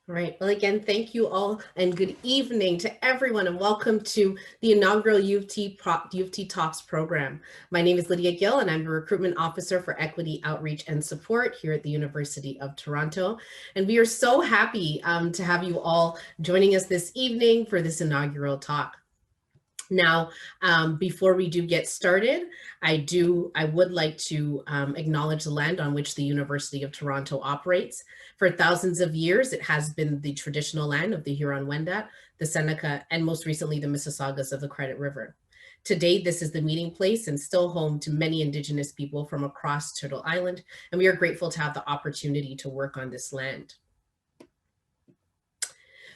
All right. Well, again, thank you all and good evening to everyone and welcome to the inaugural U of T Talks program. My name is Lydia Gill and I'm the Recruitment Officer for Equity Outreach and Support here at the University of Toronto. And we are so happy to have you all joining us this evening for this inaugural talk. Now, before we do get started, I would like to acknowledge the land on which the University of Toronto operates. For thousands of years, it has been the traditional land of the Huron-Wendat, the Seneca, and most recently the Mississaugas of the Credit River. Today, this is the meeting place and still home to many Indigenous people from across Turtle Island, and we are grateful to have the opportunity to work on this land.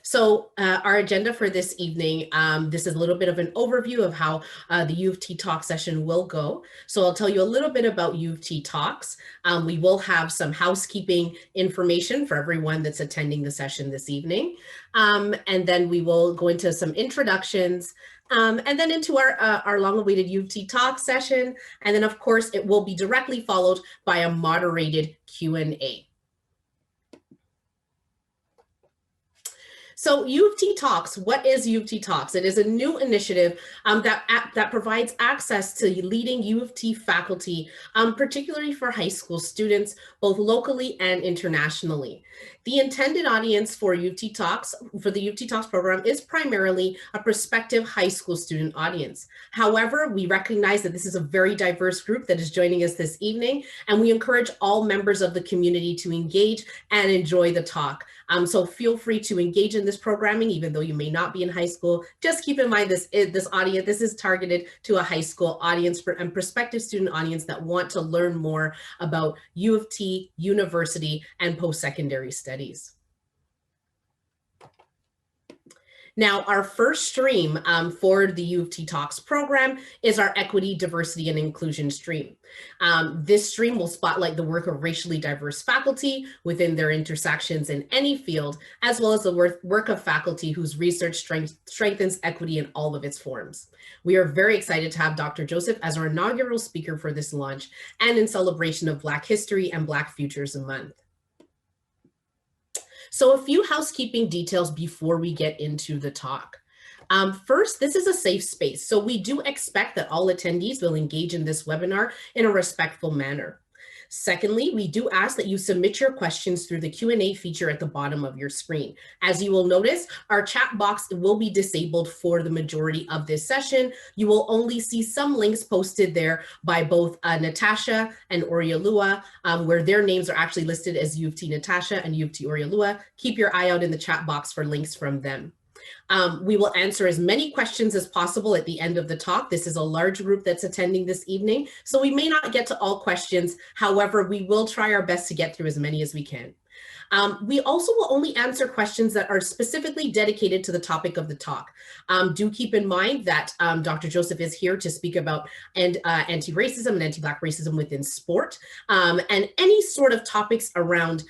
So our agenda for this evening, this is a little bit of an overview of how the U of T Talk session will go. So I'll tell you a little bit about U of T Talks. We will have some housekeeping information for everyone that's attending the session this evening. And then we will go into some introductions and then into our long-awaited U of T Talk session. And then of course, it will be directly followed by a moderated Q&A. So U of T Talks, what is U of T Talks? It is a new initiative that provides access to leading U of T faculty, particularly for high school students, both locally and internationally. The intended audience for U of T Talks, for the U of T Talks program, is primarily a prospective high school student audience. However, we recognize that this is a very diverse group that is joining us this evening, and we encourage all members of the community to engage and enjoy the talk. So feel free to engage in this programming, even though you may not be in high school. Just keep in mind this audience, this is targeted to a high school audience and prospective student audience that want to learn more about U of T, university, and post-secondary studies. Now, our first stream for the U of T Talks program is our Equity, Diversity, and Inclusion stream. This stream will spotlight the work of racially diverse faculty within their intersections in any field, as well as the work of faculty whose research strengthens equity in all of its forms. We are very excited to have Dr. Joseph as our inaugural speaker for this launch and in celebration of Black History and Black Futures Month. So a few housekeeping details before we get into the talk. First, this is a safe space, so we do expect that all attendees will engage in this webinar in a respectful manner. Secondly, we do ask that you submit your questions through the Q&A feature at the bottom of your screen. As you will notice, our chat box will be disabled for the majority of this session. You will only see some links posted there by both Natasha and Oriolua, where their names are actually listed as U of T Natasha and U of T Oriolua. Keep your eye out in the chat box for links from them. We will answer as many questions as possible at the end of the talk. This is a large group that's attending this evening, so we may not get to all questions. However, we will try our best to get through as many as we can. We also will only answer questions that are specifically dedicated to the topic of the talk. Do keep in mind that Dr. Joseph is here to speak about anti-racism and anti-Black racism within sport, and any sort of topics around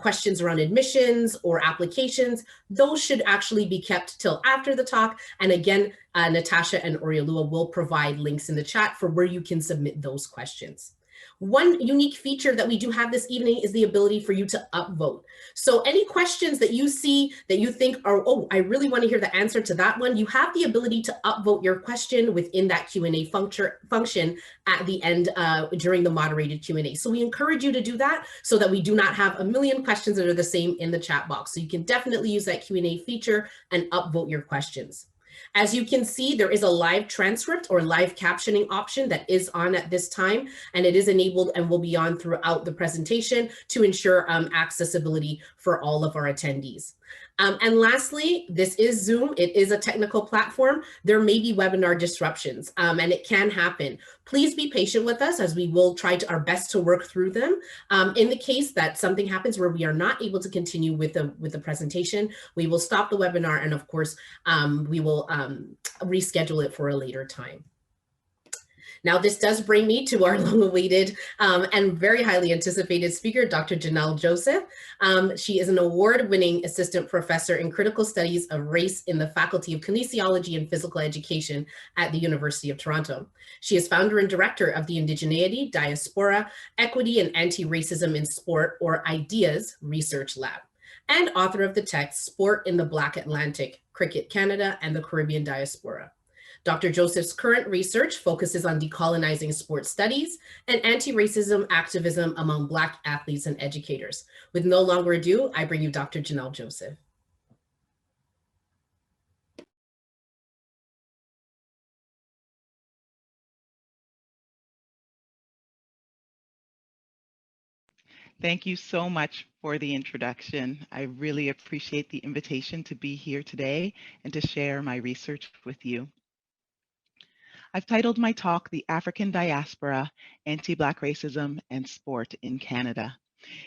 questions around admissions or applications, those should actually be kept till after the talk. And again, Natasha and Oriolua will provide links in the chat for where you can submit those questions. One unique feature that we do have this evening is the ability for you to upvote. So any questions that you see that you think are, oh, I really want to hear the answer to that one, you have the ability to upvote your question within that Q&A function at the end during the moderated Q&A. So we encourage you to do that so that we do not have a million questions that are the same in the chat box. So you can definitely use that Q&A feature and upvote your questions. As you can see, there is a live transcript or live captioning option that is on at this time, and it is enabled and will be on throughout the presentation to ensure accessibility for all of our attendees. And lastly, this is Zoom. It is a technical platform. There may be webinar disruptions, and it can happen. Please be patient with us as we will try our best to work through them. In the case that something happens where we are not able to continue with the presentation, we will stop the webinar, and of course, we will reschedule it for a later time. Now, this does bring me to our long-awaited and very highly anticipated speaker, Dr. Janelle Joseph. She is an award-winning assistant professor in critical studies of race in the Faculty of Kinesiology and Physical Education at the University of Toronto. She is founder and director of the Indigeneity, Diaspora, Equity, and Anti-Racism in Sport, or IDEAS Research Lab. and author of the text Sport in the Black Atlantic, Cricket Canada and the Caribbean Diaspora. Dr. Joseph's current research focuses on decolonizing sports studies and anti-racism activism among Black athletes and educators. With no longer ado, I bring you Dr. Janelle Joseph. Thank you so much for the introduction. I really appreciate the invitation to be here today and to share my research with you. I've titled my talk, The African Diaspora, Anti-Black Racism and Sport in Canada.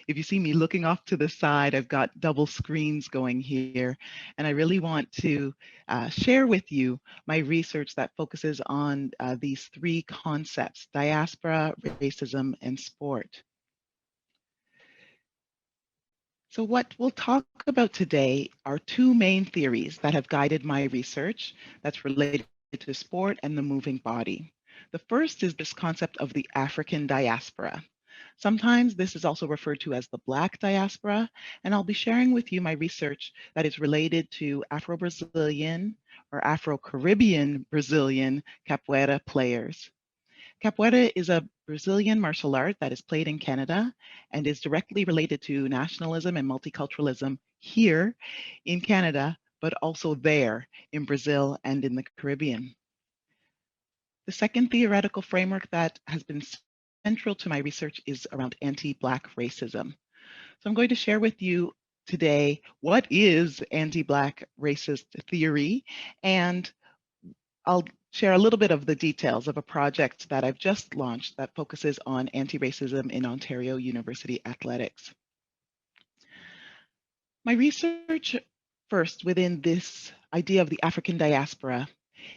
If you see me looking off to the side, I've got double screens going here, and I really want to share with you my research that focuses on these three concepts: diaspora, racism, and sport. So what we'll talk about today are two main theories that have guided my research that's related to sport and the moving body. The first is this concept of the African diaspora. Sometimes this is also referred to as the Black diaspora, and I'll be sharing with you my research that is related to Afro-Brazilian or Afro-Caribbean Brazilian capoeira players. Capoeira is a Brazilian martial art that is played in Canada and is directly related to nationalism and multiculturalism here in Canada, but also there in Brazil and in the Caribbean. The second theoretical framework that has been central to my research is around anti-Black racism. So I'm going to share with you today what is anti-Black racist theory, and I'll share a little bit of the details of a project that I've just launched that focuses on anti-racism in Ontario University athletics. My research first within this idea of the African diaspora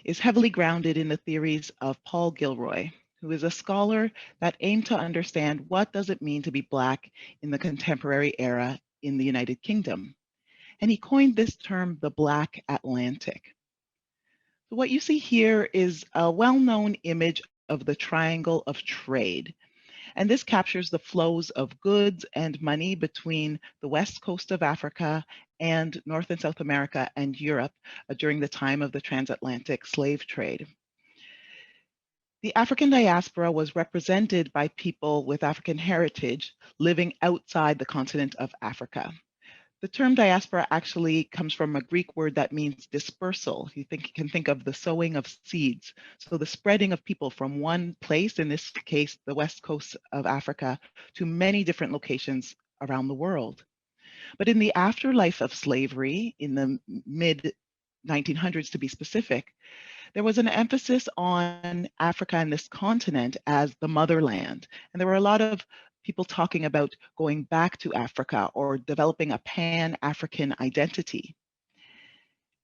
is heavily grounded in the theories of Paul Gilroy, who is a scholar that aimed to understand what does it mean to be Black in the contemporary era in the United Kingdom. And he coined this term the Black Atlantic. So what you see here is a well-known image of the triangle of trade. And this captures the flows of goods and money between the west coast of Africa and North and South America and Europe during the time of the transatlantic slave trade. The African diaspora was represented by people with African heritage living outside the continent of Africa. The term diaspora actually comes from a Greek word that means dispersal. You can think of the sowing of seeds. So the spreading of people from one place, in this case, the west coast of Africa, to many different locations around the world. But in the afterlife of slavery, in the mid 1900s to be specific, there was an emphasis on Africa and this continent as the motherland. And there were a lot of people talking about going back to Africa or developing a Pan-African identity.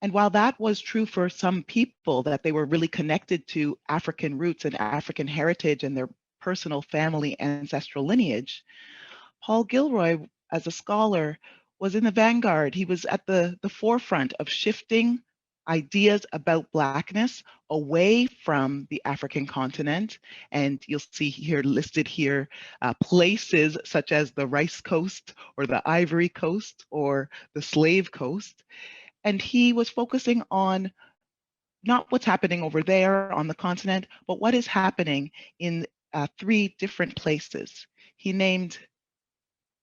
And while that was true for some people, that they were really connected to African roots and African heritage and their personal family ancestral lineage, Paul Gilroy, as a scholar, was in the vanguard. He was at the forefront of shifting ideas about Blackness away from the African continent. And you'll see here listed here places such as the Rice Coast or the Ivory Coast or the Slave Coast. And he was focusing on not what's happening over there on the continent, but what is happening in three different places. He named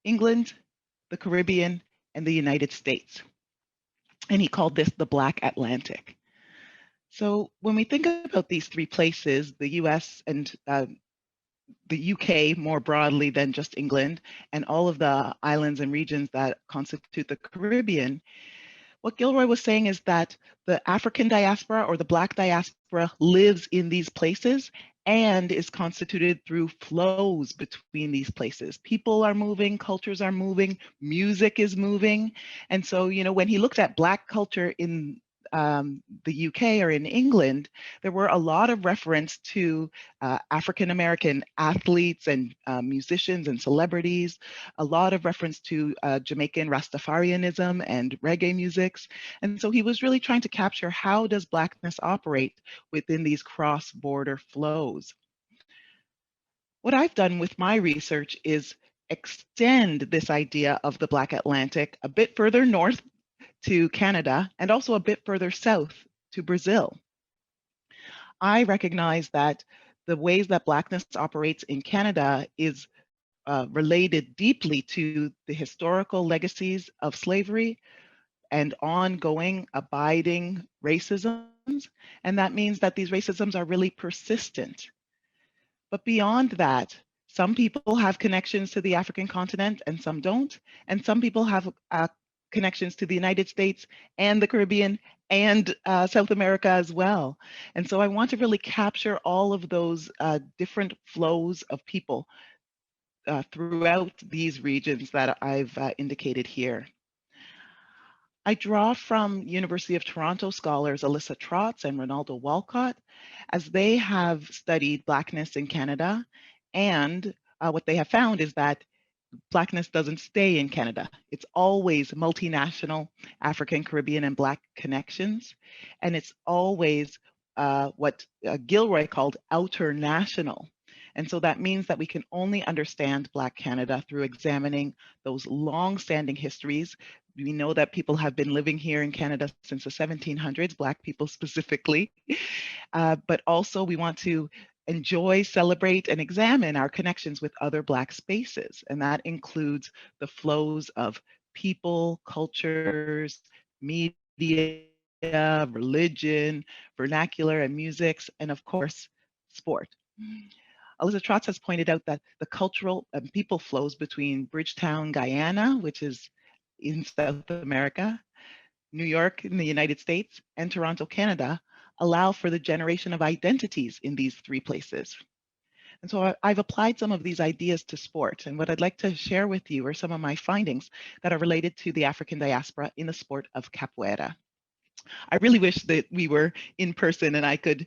England, the Caribbean, and the United States. And he called this the Black Atlantic. So when we think about these three places, the US and the UK more broadly than just England, and all of the islands and regions that constitute the Caribbean, what Gilroy was saying is that the African diaspora or the Black diaspora lives in these places and is constituted through flows between these places. People are moving, cultures are moving, music is moving. And so, you know, when he looked at Black culture in the UK or in England, there were a lot of reference to African-American athletes and musicians and celebrities, a lot of reference to Jamaican Rastafarianism and reggae musics. And so he was really trying to capture how does Blackness operate within these cross-border flows. What I've done with my research is extend this idea of the Black Atlantic a bit further north to Canada and also a bit further south to Brazil. I recognize that the ways that Blackness operates in Canada is related deeply to the historical legacies of slavery and ongoing, abiding racisms. And that means that these racisms are really persistent. But beyond that, some people have connections to the African continent and some don't. And some people have connections to the United States and the Caribbean and South America as well. And so I want to really capture all of those different flows of people throughout these regions that I've indicated here. I draw from University of Toronto scholars Alyssa Trotz and Ronaldo Walcott, as they have studied Blackness in Canada, and what they have found is that Blackness doesn't stay in Canada. It's always multinational African, Caribbean, and Black connections, and it's always what Gilroy called outer national. And so that means that we can only understand Black Canada through examining those long-standing histories. We know that people have been living here in Canada since the 1700s, Black people specifically, but also we want to enjoy, celebrate, and examine our connections with other Black spaces. And that includes the flows of people, cultures, media, religion, vernacular and musics, and of course, sport. Alyssa Trotz has pointed out that the cultural and people flows between Bridgetown, Guyana, which is in South America, New York in the United States, and Toronto, Canada, allow for the generation of identities in these three places. And so I've applied some of these ideas to sport. And what I'd like to share with you are some of my findings that are related to the African diaspora in the sport of capoeira. I really wish that we were in person and I could,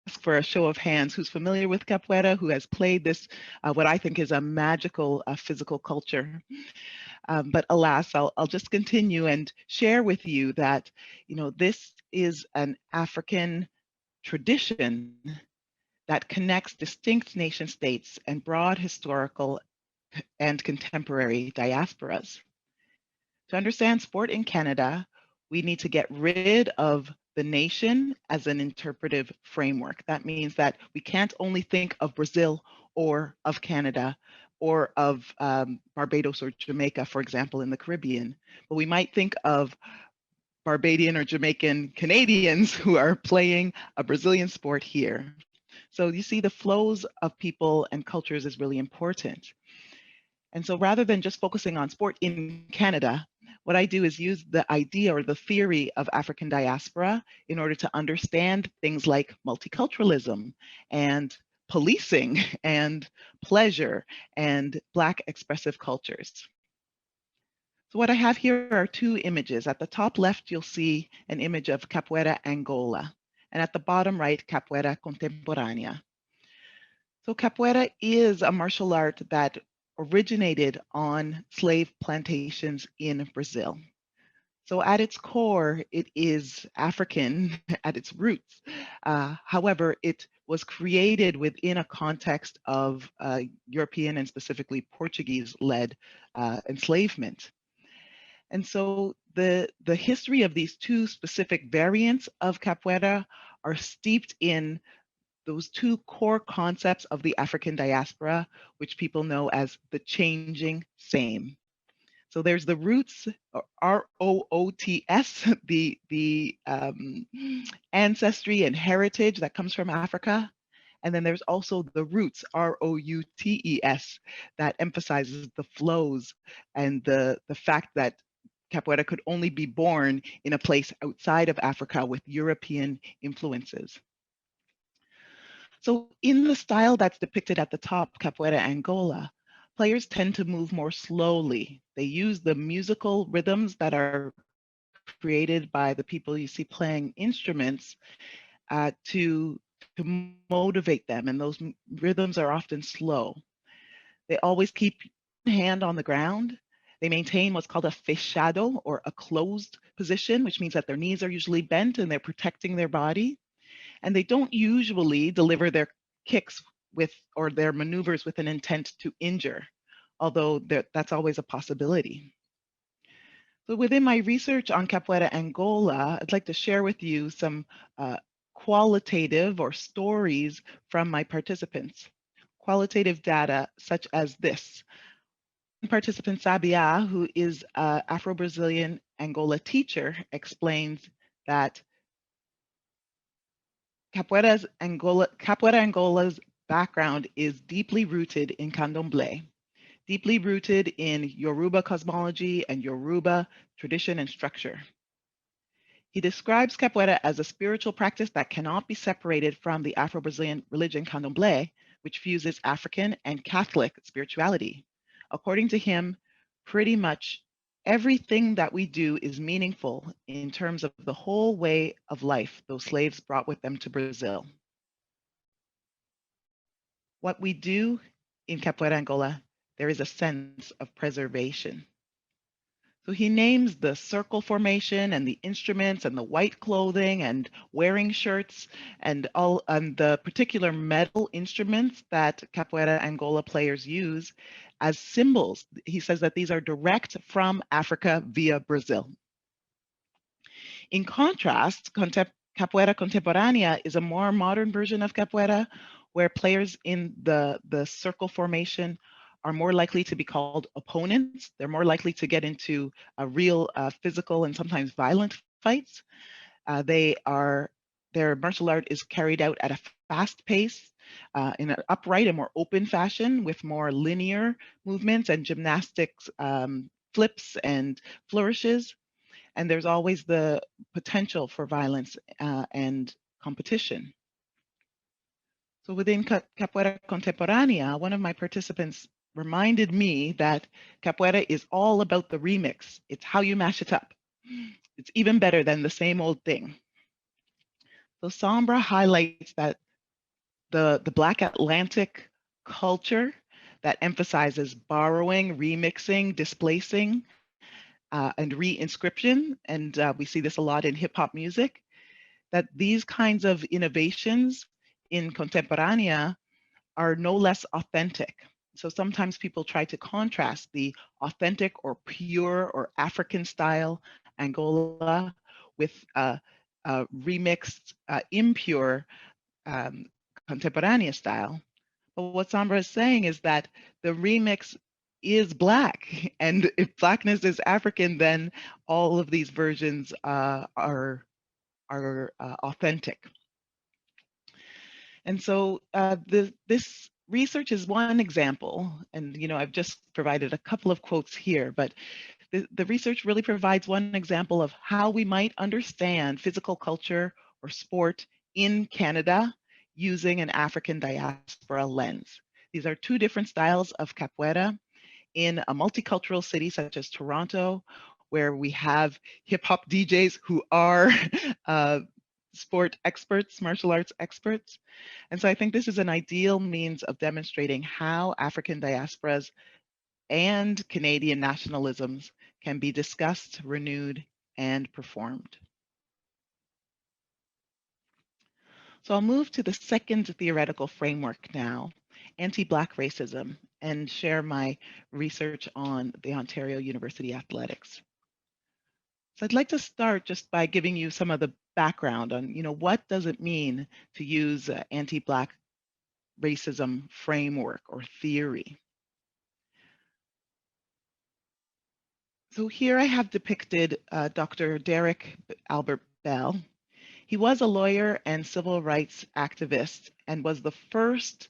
ask for a show of hands who's familiar with capoeira, who has played this, what I think is a magical physical culture. But alas, I'll just continue and share with you that, this is an African tradition that connects distinct nation states and broad historical and contemporary diasporas. To understand sport in Canada, we need to get rid of the nation as an interpretive framework. That means that we can't only think of Brazil or of Canada or of Barbados or Jamaica, for example, in the Caribbean, but we might think of Barbadian or Jamaican Canadians who are playing a Brazilian sport here. So you see the flows of people and cultures is really important. And so rather than just focusing on sport in Canada, what I do is use the idea or the theory of African diaspora in order to understand things like multiculturalism and policing and pleasure and Black expressive cultures. So what I have here are two images. At the top left, you'll see an image of Capoeira Angola, and at the bottom right, Capoeira Contemporânea. So capoeira is a martial art that originated on slave plantations in Brazil. So at its core, it is African at its roots. However, it was created within a context of European and specifically Portuguese-led enslavement. And so the history of these two specific variants of capoeira are steeped in those two core concepts of the African diaspora, which people know as the changing same. So there's the roots, R-O-O-T-S, the ancestry and heritage that comes from Africa. And then there's also the roots, R-O-U-T-E-S, that emphasizes the flows and the fact that capoeira could only be born in a place outside of Africa with European influences. So in the style that's depicted at the top, Capoeira Angola, players tend to move more slowly. They use the musical rhythms that are created by the people you see playing instruments to motivate them, and those rhythms are often slow. They always keep one hand on the ground. They maintain what's called a fechado, or a closed position, which means that their knees are usually bent and they're protecting their body. And they don't usually deliver their kicks with or their maneuvers with an intent to injure. although that's always a possibility. So within my research on Capoeira Angola, I'd like to share with you some qualitative or stories from my participants. Qualitative data such as this. Participant Sabia, who is an Afro-Brazilian Angola teacher, explains that Capoeira Angola's background is deeply rooted in candomblé, deeply rooted in Yoruba cosmology and Yoruba tradition and structure. He describes capoeira as a spiritual practice that cannot be separated from the Afro-Brazilian religion candomblé, which fuses African and Catholic spirituality. According to him, pretty much everything that we do is meaningful in terms of the whole way of life those slaves brought with them to Brazil. What we do in Capoeira Angola, there is a sense of preservation. So he names the circle formation and the instruments and the white clothing and wearing shirts and all the particular metal instruments that Capoeira Angola players use as symbols. He says that these are direct from Africa via Brazil. In contrast, Capoeira Contemporânea is a more modern version of Capoeira, where players in the circle formation are more likely to be called opponents. They're more likely to get into a real physical and sometimes violent fights. Their martial art is carried out at a fast pace, in an upright and more open fashion with more linear movements and gymnastics flips and flourishes. And there's always the potential for violence and competition. So within Capoeira Contemporânea, one of my participants reminded me that Capoeira is all about the remix. It's how you mash it up. It's even better than the same old thing. So Sombra highlights that the Black Atlantic culture that emphasizes borrowing, remixing, displacing, and re-inscription, and we see this a lot in hip hop music, that these kinds of innovations in Contemporánea are no less authentic. So sometimes people try to contrast the authentic or pure or African style Angola with remixed, impure Contemporánea style. But what Sombra is saying is that the remix is Black, and if Blackness is African, then all of these versions are authentic. And so this research is one example, and I've just provided a couple of quotes here, but the research really provides one example of how we might understand physical culture or sport in Canada using an African diaspora lens. These are two different styles of capoeira in a multicultural city such as Toronto, where we have hip hop DJs who are sport experts, martial arts experts. And so I think this is an ideal means of demonstrating how African diasporas and Canadian nationalisms can be discussed, renewed, and performed. So I'll move to the second theoretical framework now, anti-Black racism, and share my research on the Ontario University Athletics. So I'd like to start just by giving you some of the background on, what does it mean to use anti-Black racism framework or theory. So here I have depicted Dr. Derek Albert Bell. He was a lawyer and civil rights activist and was the first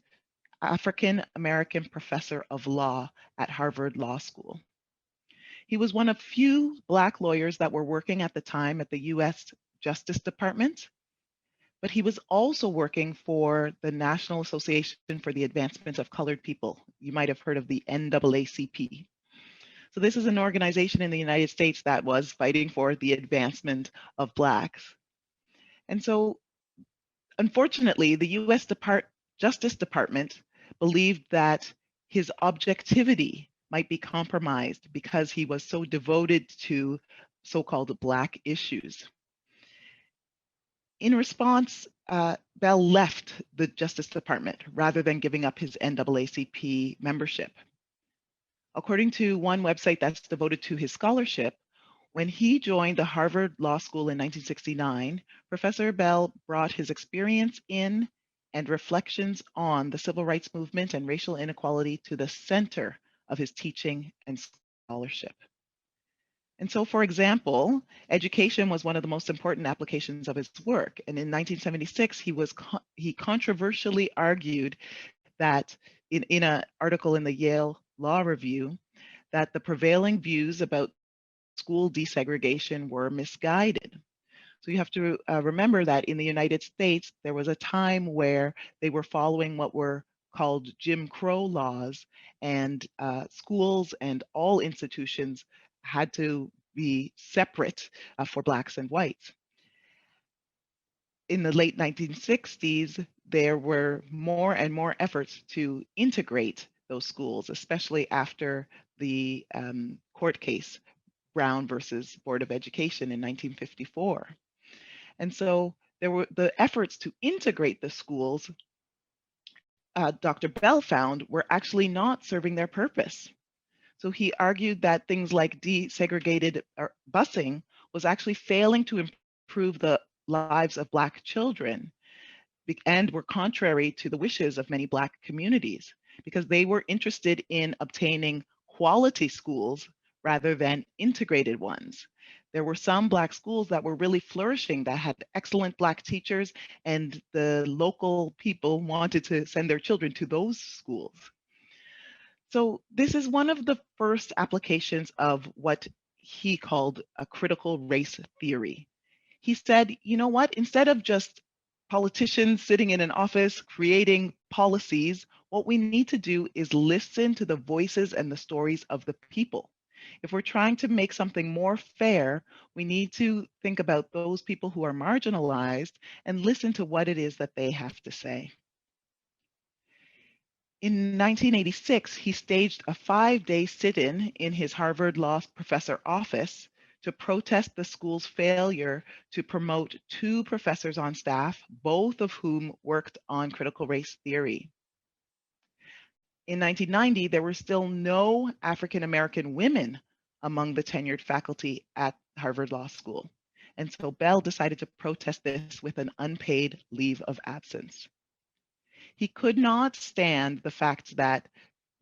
African American professor of law at Harvard Law School. He was one of few Black lawyers that were working at the time at the US Justice Department, but he was also working for the National Association for the Advancement of Colored People. You might have heard of the NAACP. So this is an organization in the United States that was fighting for the advancement of Blacks. And so, unfortunately, the US Justice Department believed that his objectivity might be compromised because he was so devoted to so-called Black issues. In response, Bell left the Justice Department rather than giving up his NAACP membership. According to one website that's devoted to his scholarship, when he joined the Harvard Law School in 1969, Professor Bell brought his experience in and reflections on the civil rights movement and racial inequality to the center of his teaching and scholarship. And so, for example, education was one of the most important applications of his work. And in 1976, he controversially argued that in an article in the Yale Law Review, that the prevailing views about school desegregation were misguided. So you have to remember that in the United States, there was a time where they were following what were called Jim Crow laws, and schools and all institutions had to be separate for Blacks and whites. In the late 1960s, there were more and more efforts to integrate those schools, especially after the court case, Brown versus Board of Education in 1954. And so there were the efforts to integrate the schools, Dr. Bell found, were actually not serving their purpose. So he argued that things like desegregated busing was actually failing to improve the lives of Black children and were contrary to the wishes of many Black communities because they were interested in obtaining quality schools rather than integrated ones. There were some Black schools that were really flourishing that had excellent Black teachers, and the local people wanted to send their children to those schools. So this is one of the first applications of what he called a critical race theory. He said, you know what, instead of just politicians sitting in an office creating policies, what we need to do is listen to the voices and the stories of the people. If we're trying to make something more fair, we need to think about those people who are marginalized and listen to what it is that they have to say. In 1986, he staged a 5-day sit-in in his Harvard Law professor office to protest the school's failure to promote 2 professors on staff, both of whom worked on critical race theory. In 1990, there were still no African American women among the tenured faculty at Harvard Law School. And so Bell decided to protest this with an unpaid leave of absence. He could not stand the fact that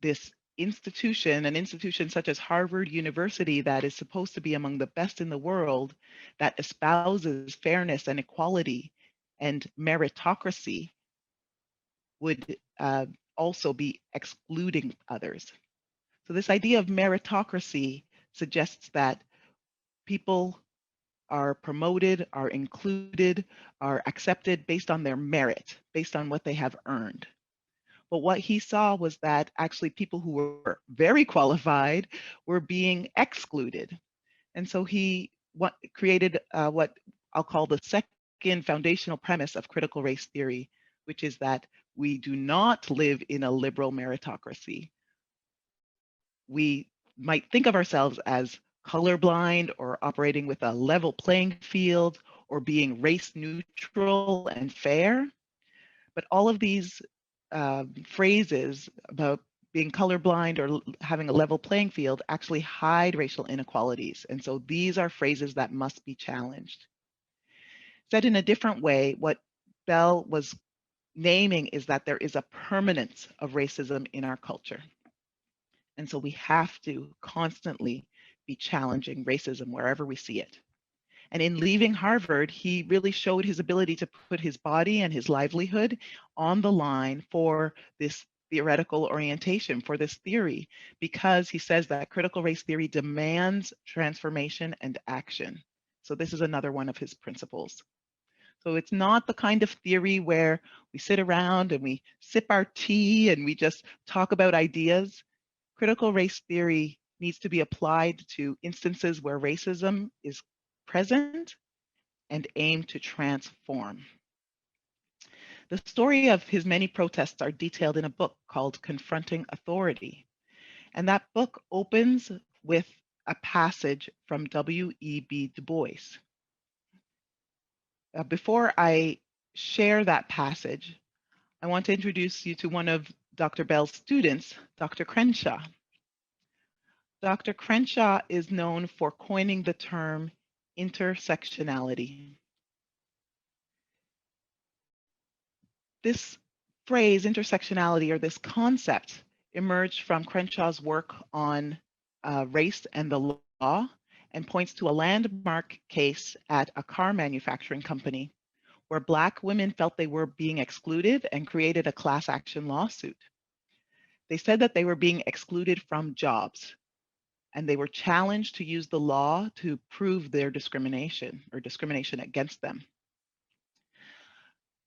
this institution, an institution such as Harvard University that is supposed to be among the best in the world, that espouses fairness and equality and meritocracy, would also be excluding others. So this idea of meritocracy suggests that people are promoted, are included, are accepted based on their merit, based on what they have earned. But what he saw was that actually people who were very qualified were being excluded. And so he created what I'll call the second foundational premise of critical race theory, which is that we do not live in a liberal meritocracy. We might think of ourselves as colorblind or operating with a level playing field or being race neutral and fair. But all of these phrases about being colorblind or having a level playing field actually hide racial inequalities. And so these are phrases that must be challenged. Said in a different way, what Bell was naming is that there is a permanence of racism in our culture. And so we have to constantly be challenging racism wherever we see it. And in leaving Harvard, he really showed his ability to put his body and his livelihood on the line for this theoretical orientation, for this theory, because he says that critical race theory demands transformation and action. So this is another one of his principles. So it's not the kind of theory where we sit around and we sip our tea and we just talk about ideas. Critical race theory needs to be applied to instances where racism is present and aim to transform. The story of his many protests are detailed in a book called Confronting Authority. And that book opens with a passage from W.E.B. Du Bois. Before I share that passage, I want to introduce you to one of Dr. Bell's students, Dr. Crenshaw. Dr. Crenshaw is known for coining the term intersectionality. This phrase, intersectionality, or this concept, emerged from Crenshaw's work on race and the law, and points to a landmark case at a car manufacturing company where Black women felt they were being excluded and created a class action lawsuit. They said that they were being excluded from jobs, and they were challenged to use the law to prove their discrimination or discrimination against them.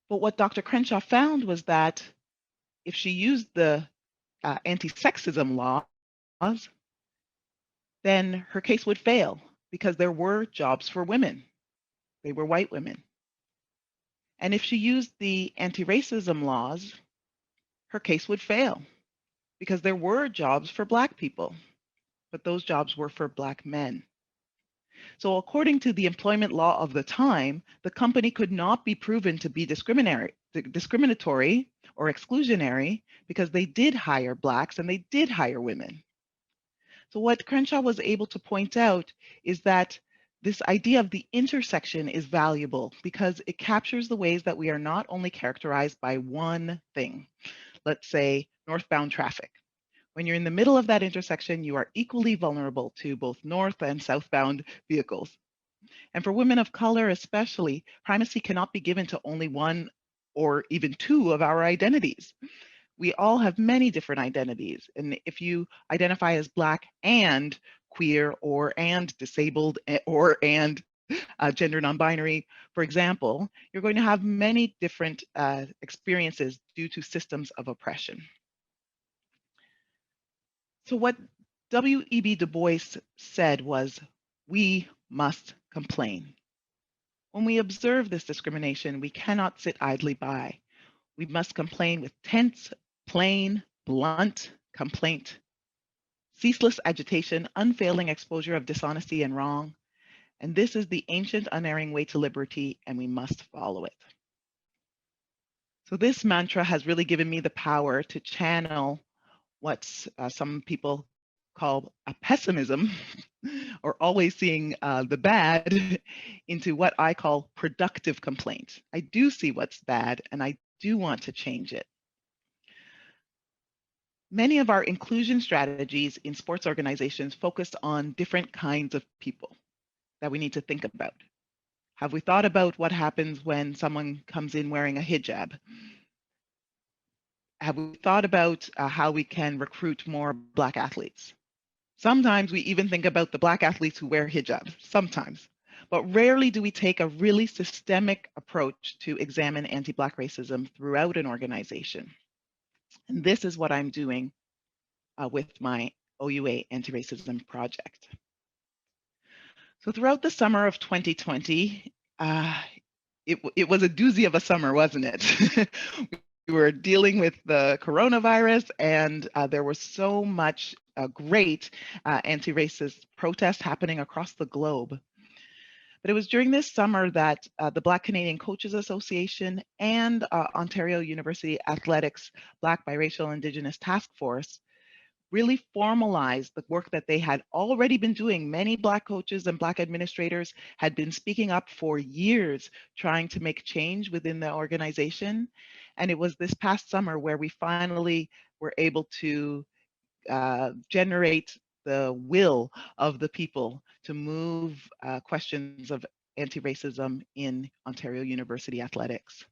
But what Dr. Crenshaw found was that if she used the anti-sexism laws, then her case would fail because there were jobs for women. They were white women. And if she used the anti-racism laws, her case would fail because there were jobs for Black people, but those jobs were for Black men. So according to the employment law of the time, the company could not be proven to be discriminatory or exclusionary because they did hire Blacks and they did hire women. So what Crenshaw was able to point out is that this idea of the intersection is valuable because it captures the ways that we are not only characterized by one thing, let's say northbound traffic. When you're in the middle of that intersection, you are equally vulnerable to both north and southbound vehicles. And for women of color especially, primacy cannot be given to only one or even two of our identities. We all have many different identities. And if you identify as Black and queer or and disabled or and gender non-binary, for example, you're going to have many different experiences due to systems of oppression. So what W.E.B. Du Bois said was, we must complain. When we observe this discrimination, we cannot sit idly by. We must complain with tense, plain, blunt complaint, ceaseless agitation, unfailing exposure of dishonesty and wrong. And this is the ancient, unerring way to liberty, and we must follow it. So this mantra has really given me the power to channel what some people call a pessimism, or always seeing the bad, into what I call productive complaint. I do see what's bad, and I do want to change it. Many of our inclusion strategies in sports organizations focus on different kinds of people that we need to think about. Have we thought about what happens when someone comes in wearing a hijab? Have we thought about how we can recruit more Black athletes? Sometimes we even think about the Black athletes who wear hijabs, sometimes. But rarely do we take a really systemic approach to examine anti-Black racism throughout an organization. And this is what I'm doing with my OUA anti-racism project. So throughout the summer of 2020, it was a doozy of a summer, wasn't it? We were dealing with the coronavirus, and there was so much great anti-racist protest happening across the globe. But it was during this summer that the Black Canadian Coaches Association and Ontario University Athletics Black, Biracial, Indigenous Task Force really formalized the work that they had already been doing. Many Black coaches and Black administrators had been speaking up for years, trying to make change within the organization. And it was this past summer where we finally were able to generate the will of the people to move questions of anti-racism in Ontario University athletics.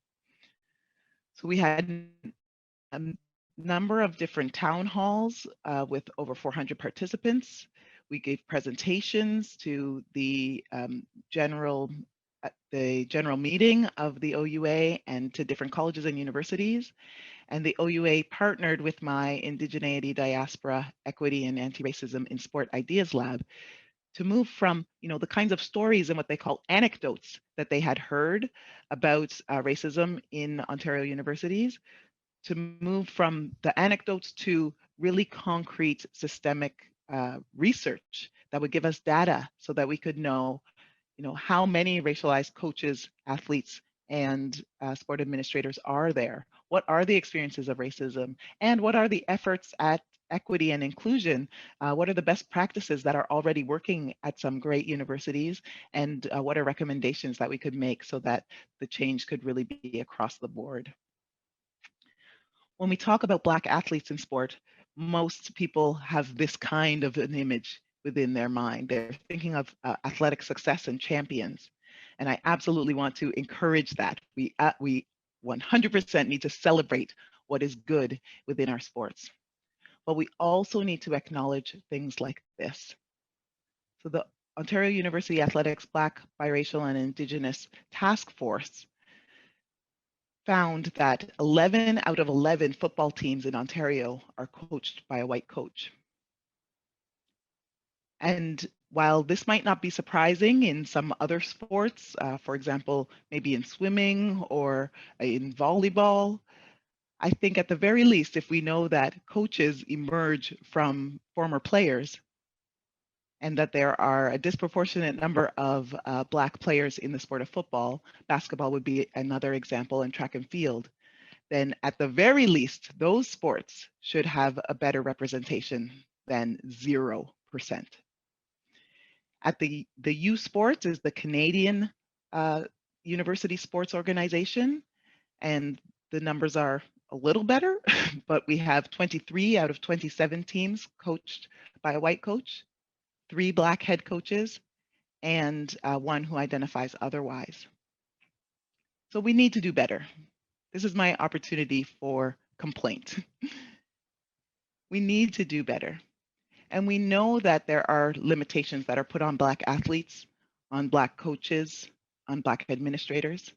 So we had a number of different town halls with over 400 participants. We gave presentations to the general meeting of the OUA and to different colleges and universities. And the OUA partnered with my Indigeneity, Diaspora, Equity, and Anti-Racism in Sport Ideas Lab to move from, the kinds of stories and what they call anecdotes that they had heard about racism in Ontario universities, to move from the anecdotes to really concrete systemic research that would give us data so that we could know, how many racialized coaches, athletes, and sport administrators are there? What are the experiences of racism? And what are the efforts at equity and inclusion, what are the best practices that are already working at some great universities, and what are recommendations that we could make so that the change could really be across the board? When we talk about Black athletes in sport, most people have this kind of an image within their mind. They're thinking of athletic success and champions. And I absolutely want to encourage that. We 100% need to celebrate what is good within our sports. But we also need to acknowledge things like this. So the Ontario University Athletics Black, Biracial, and Indigenous Task Force found that 11 out of 11 football teams in Ontario are coached by a white coach. And while this might not be surprising in some other sports, for example, maybe in swimming or in volleyball, I think at the very least, if we know that coaches emerge from former players and that there are a disproportionate number of Black players in the sport of football, basketball would be another example, and track and field, then at the very least, those sports should have a better representation than 0%. At the U Sports is the Canadian University Sports Organization, and the numbers are a little better, but we have 23 out of 27 teams coached by a white coach, 3 Black head coaches, and 1 who identifies otherwise. So we need to do better. This is my opportunity for complaint. We need to do better. And we know that there are limitations that are put on Black athletes, on Black coaches, on Black administrators.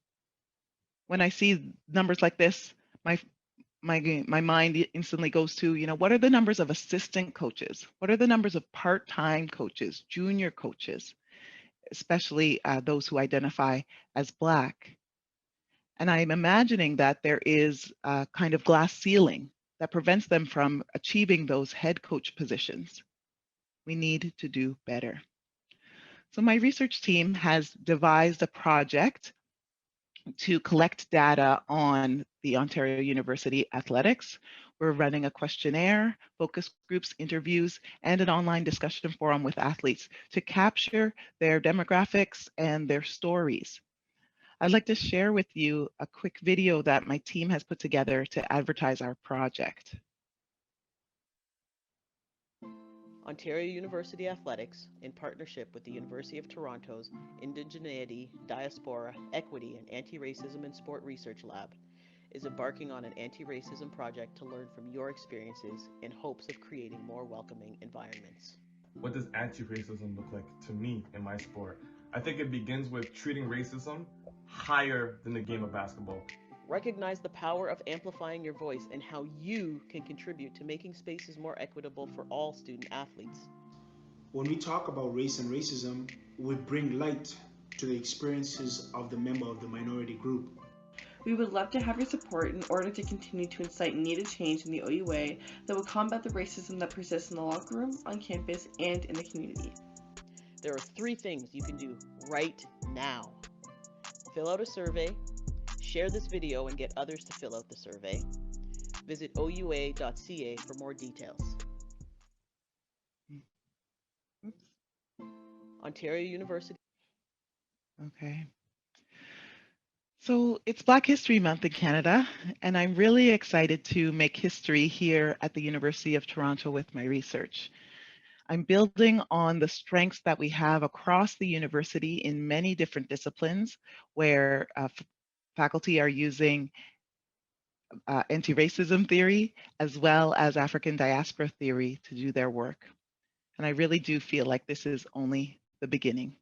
When I see numbers like this, my mind instantly goes to, what are the numbers of assistant coaches? What are the numbers of part-time coaches, junior coaches, especially those who identify as Black? And I'm imagining that there is a kind of glass ceiling that prevents them from achieving those head coach positions. We need to do better. So my research team has devised a project to collect data on the Ontario University athletics. We're running a questionnaire, focus groups, interviews, and an online discussion forum with athletes to capture their demographics and their stories. I'd like to share with you a quick video that my team has put together to advertise our project. Ontario University Athletics, in partnership with the University of Toronto's Indigeneity, Diaspora, Equity, and Anti-Racism in Sport Research Lab, is embarking on an anti-racism project to learn from your experiences in hopes of creating more welcoming environments. What does anti-racism look like to me in my sport? I think it begins with treating racism higher than the game of basketball. Recognize the power of amplifying your voice and how you can contribute to making spaces more equitable for all student athletes. When we talk about race and racism, we bring light to the experiences of the member of the minority group. We would love to have your support in order to continue to incite needed change in the OUA that will combat the racism that persists in the locker room, on campus, and in the community. There are 3 things you can do right now. Fill out a survey, share this video and get others to fill out the survey. Visit oua.ca for more details. Oops. Ontario University. Okay. So it's Black History Month in Canada, and I'm really excited to make history here at the University of Toronto with my research. I'm building on the strengths that we have across the university in many different disciplines where faculty are using anti-racism theory as well as African diaspora theory to do their work. And I really do feel like this is only the beginning.